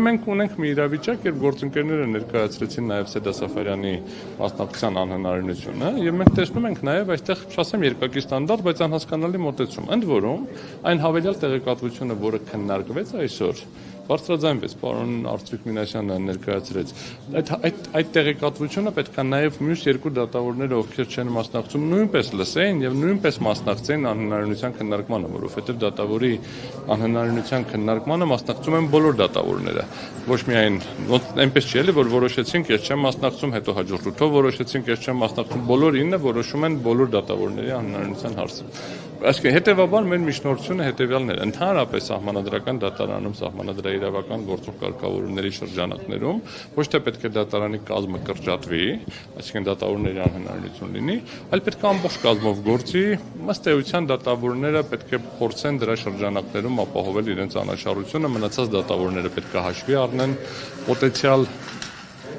մենք ունենք մի իրավիճակ, երբ գործընկերները ներկայացրեցին նաև Սեդա Սաֆարյանի մասնակցության անհնարինությունը, եւ մենք տեսնում ենք նաև այստեղ, չասեմ երկակի ստանդարտ, բայց անհասկանալի մոտեցում։ Ընդ որում, այն հավելյալ տեղեկատվությունը, որը քննարկվեց այսօր, բարձրաձայնվեց, պարոն Արծվիկ Մինասյանը ներկայացրեց։ Այդ տեղեկատվությունը պետք է նաև մյուս երկու դատավորները, ովքեր չեն մասնակցում, նույնպես լսեին եւ նույնպես մասնակցեին անհնարինության քննարկմանը, որովհետեւ դատավորի անհնարինության քննարկմանը մասնակցում են բոլոր դատավորները։ Ոչ միայն այնպես չի էլի, որ որոշեցինք, ես չեմ մասնակցում, հետո հաջորդությամբ որոշեցինք, ես չեմ մասնակցում, բոլոր 9 որոշում են բոլոր դատավորների անհնարինության հարցը։ Այսինքն հետեւաբար մեր միջնորդությունը հետեւյալն է, ընդհանրապես սահմանադրական դատարանում սահմանադրաիրավական գործող կարգավորումների շրջանակներում ոչ թե պետք է դատարանի կազմը կրճատվի, այսինքն դատավորների անհնարինություն լինի, այլ պետք է ամբողջ կազմով գործի, ըստ էության դատավորները պետք է փորձեն դրա շրջանակներում ապահովել իրենց անաչառությունը, մնացած դատավորները պետք է հաշվի առնեն պոտենցիալ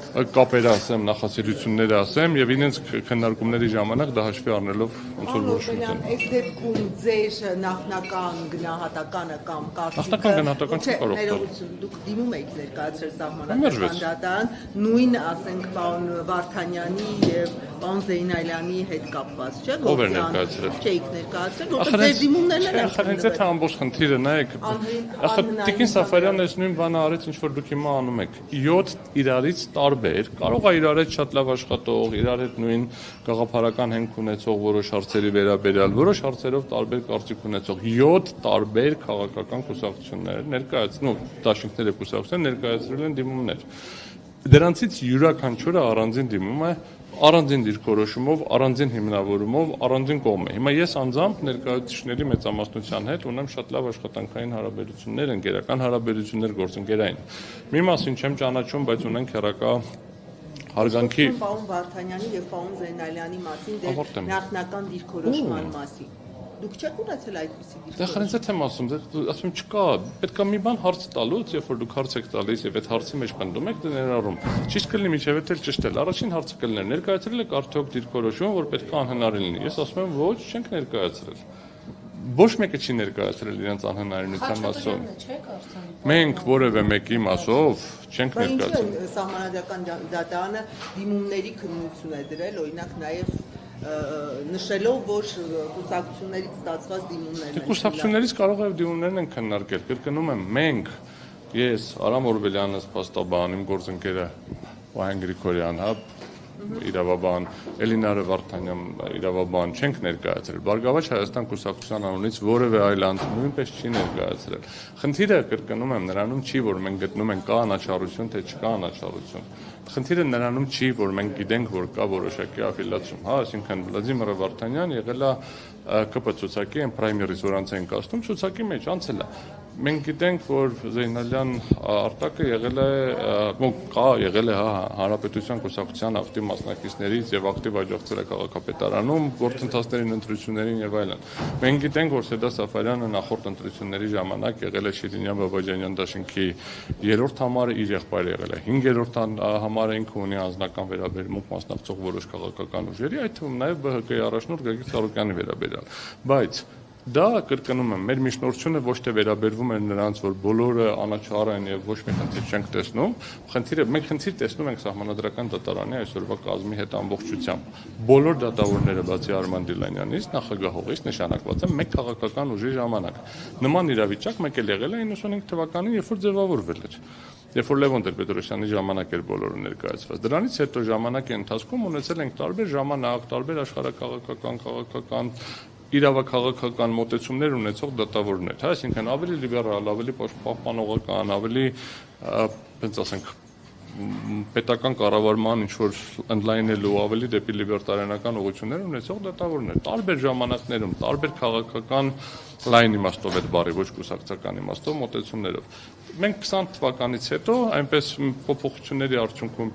կապերը ասեմ, նախասիրությունները ասեմ եւ իրենց քննարկումների ժամանակ դա հաշվի առնելով ոնց որ որոշում են։ Այս դեպքում ձեր նախնական գնահատականը կամ նախնական գնահատական չկարող տալ։ Դուք դիմում եք ներկայացրել սահմանադրական դատարան, նույն ասենք պարոն Վարդանյանի եւ պարոն Զեյնալյանի հետ կապված, չէ՞, ով է ներկայացրել։ Չէիք ներկայացրել, որտեղ ձեր դիմումներն են։ Ախր հենց այդ ամբողջ խնդիրը նայեք։ Ախր Տիկին Սաֆարյանն էս նույն բանը արեց, ինչ որ դուք հիմա անում եք։ 7 իրարից տարբեր, կարող է իրար հետ շատ լավ աշխատող, իրար հետ նույն գաղափարական հենք ունեցող որոշ հարցերի վերաբերյալ, որոշ հարցերով տարբեր կարծիք ունեցող 7 տարբեր քաղաքական կուսակցություններ ներկայացնում, դաշինքների կուսակցություններ ներկայացրել են դիմումներ։ Դրանցից յուրաքանչյուրը առանձին դիմում է, առանձին դիրքորոշումով, առանձին հիմնավորումով, առանձին կողմ է։ Հիմա ես անձամբ ներկայացուցիչների մեծամասնության հետ ունեմ շատ լավ աշխատանքային հարաբերություններ, ընկերական հարաբերություններ, գործընկերային։ Մի մասին չեմ ճանաչում, բայց ունենք հեռակա հարգանքի պարոն Վարդանյանի եւ պարոն Զեյնալյանի մասին դեր նախնական դիրքորոշման մասին։ Դուք չեք ունեցել այդպիսի դիրքորոշում։ Դա խնդրից եմ ասում, ասում չկա, պետք է մի բան հարց տալուց, երբ որ դուք հարց եք տալիս եւ այդ հարցի մեջ պնդում եք, դա ներառում։ Ճիշտ կլինի միջև էլ ճշտել։ Առաջին հարցը կլիներ, ներկայացրել եք արդյոք դիրքորոշում, որ պետք է անհնարին լինի։ Ես ասում եմ, ոչ, չենք ներկայացրել։ Ոչ մեկը չի ներկայացրել իրենց անհնարինության մասով։ Մենք որևէ մեկի մասով չենք ներկայացրել։ Ինչու սահմանադրական դատարանը դիմումների քննություն է դրել, օրինակ նաեւ նշելով, որ կուսակցություններից ստացված դիմումներն են։ Կուսակցություններից կարող է դիմումներն են քննարկել։ Կրկնում եմ, մենք, ես, Արամ Օրբելյանը, փաստաբան, իմ գործընկերը Վահեն Գրիգորյան, հա, իրավաբան, Էլինա Վարդանյան իրավաբան չենք ներկայացրել։ Բարգավաճ Հայաստան կուսակցության անունից որևէ այլ անձ նույնպես չի ներկայացրել։ Խնդիրը կրկնում եմ նրանում չի, որ մենք գտնում ենք կա անաչառություն, թե չկա անաչառություն։ Խնդիրը նրանում չի, որ մենք գիտենք, որ կա որոշակի աֆիլիացիա, հա, այսինքն Վլադիմիր Վարդանյան եղել է ԿՊ ցուցակի այն պրայմերից որանցային կազմում ցուցակի մեջ անցել է։ Մենք գիտենք, որ Զեյնալյան Արտակը եղել է, եղել է Հանրապետության կուսակցության ակտիվ մասնակիցներից եւ ակտիվ աջակցել է քաղաքապետարանում, գործընթացներին, ընտրություններին եւ այլն։ Մենք գիտենք, որ Սեդա Սաֆարյանը նախորդ ընտրությունների ժամանակ եղել է Շիրինյան Բաբաջանյան դաշինքի 3-րդ համարը, իր եղբայրը եղել է 5-րդ համարը, ինքը ունի անձնական վերաբերմունք մասնակցող որոշ քաղաքական ուժերի, այդ թվում նաեւ ԲՀԿ-ի առաջնորդ Գագիկ Ծառուկյանի վերաբերյալ։ Բայց դա կրկնում եմ, մեր միջնորդությունը ոչ թե վերաբերվում է նրանց, որ բոլորը անաչառ են եւ ոչ մի խնդիր չենք տեսնում, մենք խնդիր տեսնում ենք սահմանադրական դատարանի այսօրվա կազմի հետ ամբողջությամբ։ Բոլոր դատավորները բացի Արման Դիլանյանից, նախագահողից նշանակված են մեկ քաղաքական ուժի ժամանակ։ Նման իրավիճակ մեկ էլ եղել է 95 թվականին, երբ որ ձևավորվել էր։ Երբ որ Լևոն Տեր-Պետրոսյանի ժամանակ էր բոլորը ներկայացված։ Դրանից հետո ժամանակի ընթացքում ունեցել ենք տարբեր ժամանակ, տարբեր աշխարհակաղակական, քաղաքական իրավաքաղաքական մոտեցումներ ունեցող դատավորներ, հա, այսինքն ավելի լիբերալ, ավելի պահպանողական, ավելի, ոնց ասենք, պետական կառավարման ինչ որ ընդլայնելու ավելի դեպի լիբերտարիանական ուղղություններ ունեցող դատավորներ, տարբեր ժամանակներում, տարբեր քաղաքական լայն իմաստով այդ բառի, ոչ կուսակցական իմաստով մոտեցումներով։ Մենք 20 թվականից հետո այնպես փոփոխությունների արդյունքում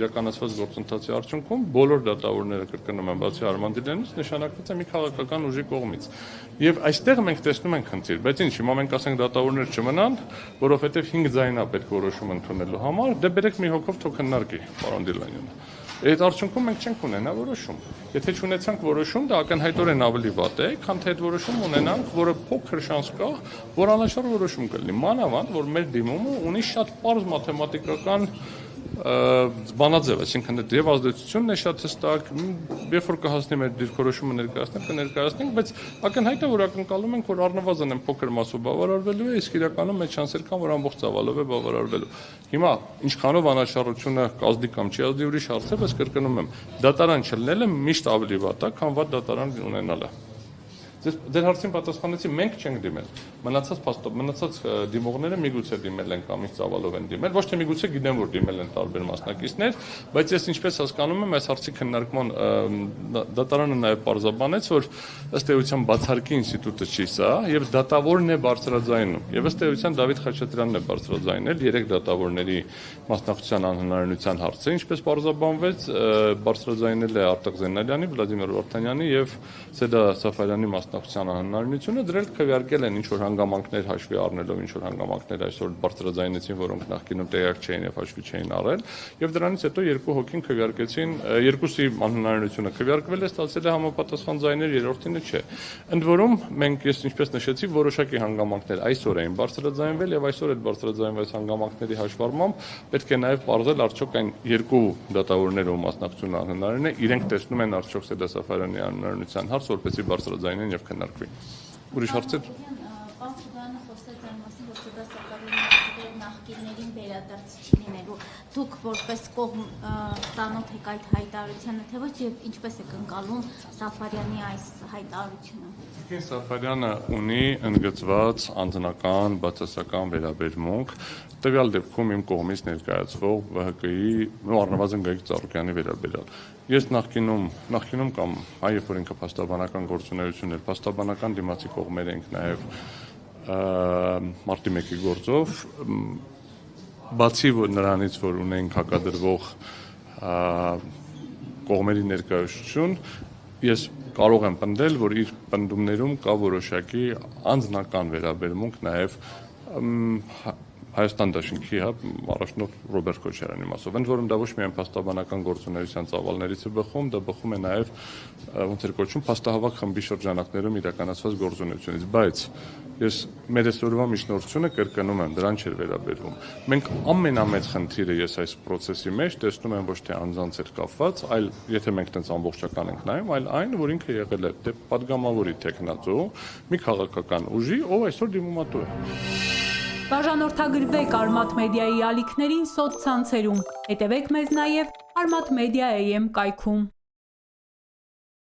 իրականացված գործընթացի արդյունքում բոլոր դատավորները կրկնում են բացի Արման Դիլյանից նշանակված է մի քաղաքական ուժի կողմից։ Եվ այստեղ մենք տեսնում ենք խնդիր, բայց ինչ, հիմա մենք ասենք դատավորներ չմնան, որովհետև 5 ձայնա պետք որոշում ընդունելու համար, դե բերեք մի հոգով թող քննարկի, պարոն Դիլանյանը։ Այդ արդյունքում մենք չենք ունենա որոշում։ Եթե չունեցանք որոշում, դա ակնհայտորեն ավելի վատ է, քան թե այդ որոշում ունենանք, որը փոքր շանս կա, որ անաչառ որոշում կլինի։ Մանավանդ, որ մեր դիմումը ունի շատ պարզ մաթեմատիկական բանաձև, այսինքն դա եւ ազդեցությունն է շատ հստակ, երբ որ կհասնի մեր դիրքորոշումը կներկայացնենք, բայց ակնհայտ է, որ ակնկալում ենք, որ առնվազն են փոքր մասով բավարարվելու է, իսկ իրականում այդ շանսեր կան, որ ամբողջ ծավալով է բավարարվելու։ Հիմա ինչքանով անաչառությունը կազդի կամ չի ազդի ուրիշ հարց է, բայց կրկնում եմ, դատարան չլինելը միշտ ավելի վատ է, քան վատ դատարան ունենալը։ Ձեր հարցին պատասխանեցի, մենք չենք դիմել։ Մնացած դիմողները միգուցե դիմել են կամ ինչ ծավալով են դիմել, ոչ թե միգուցե գիտեմ, որ դիմել են տարբեր մասնակիցներ, բայց ես ինչպես հասկանում եմ, այս հարցի քննարկման դատարանը նաև պարզաբանեց, որ ըստ էության բացարկի ինստիտուտը չի սա, եւ դատավորն է բարձրաձայնում։ Եվ ըստ էության Դավիթ Խաչատրյանն է բարձրաձայնել 3 դատավորների մասնակցության անհնարինության հարցը, ինչպես պարզաբանվեց, բարձրաձայնել է Արտակ Զենալյանի, Վլադիմիր Վարդանյանի եւ Սեդա Սաֆարյանի մասնակցության անհնարինությունը, դրել քվեարկել են ինչ-որ հանգամանքներ հաշվի առնելով, ինչ-որ հանգամանքներ այսօր բարձրաձայնեցին, որոնք նախկինում տեղյակ չէին եւ հաշվի չէին առել, եւ դրանից հետո 2 հոգին քվեարկեցին, 2-ի անհնարինությունը քվեարկվել է, ստացել է համապատասխան ձայներ, 3-ինը չէ։ Ընդ որում մենք ես ինչպես նշեցի, որոշակի հանգամանքներ այսօր էին բարձրաձայնվել եւ այսօր այդ բարձրաձայնված հանգամանքների հաշվառմամբ պետք է նաեւ ողջել արդյոք այն 2 դատավորները, ում մասնակցությունը անհնարին է, իրենք տեսնում են արդյոք Սեդա Սաֆարյանի անհնարինության հարց, որպեսզի բարձրաձայնեն եւ քննարկվի։ Ուրիշ հարցեր։ Պարոն Սուդյանը խոսեց այն մասին, որ Սեդա Սաֆարյանի նախկիններին վերադարձ չլինելու։ Դուք որպես կողմ ծանոթ եք այդ հայտարարությանը, թե ոչ, եւ ինչպես եք ընկալում Սաֆարյանի այս հայտարարությունը։ Տիկին Սաֆարյանը ունի ընդգծված անձնական բացասական վերաբերմունք, տվյալ դեպքում իմ կողմից ներկայացվող ՎՀԿ-ի առնվազն Գագիկ Ծառուկյանի վերաբերյալ։ Ես նախկինում կամ այ որ ինքը փաստաբանական գործունեություն էր, փաստաբանական դիմացի կողմեր ենք նաև մարտի 1-ի գործով, բացի նրանից, որ ունենք հակադրվող կողմերի ներկայացություն, ես կարող եմ պնդել, որ իր պնդումներում կա որոշակի անձնական վերաբերմունք նաև Հայաստան դաշինքի առաջնորդ Ռոբերտ Քոչարյանի մասով։ Ընդ որում դա ոչ միայն փաստաբանական գործունեության ծավալներից է բխում, դա բխում է նաև ոնց էր կոչվում փաստահավաք խմբի շրջանակներում իրականացված գործունեությունից, բայց ես մեր այսօրվա միջնորդությունը կրկնում եմ, դրան չէր վերաբերվում։ Մենք ամենամեծ խնդիրը ես այս process-ի մեջ տեսնում եմ ոչ թե անձանց հետ կապված, այլ եթե մենք տենց ամբողջական ենք նայում, այլ այն, որ ինքը եղել է պատգամավորի տեխնացու, մի քաղաքական ուժի, ով այսօր դիմումատու է։ Բաժանորդագրվեք Արմաթ մեդիայի ալիքներին սոցցանցերում, հետևեք մեզ նաև Արմաթ մեդիա AM կայքում։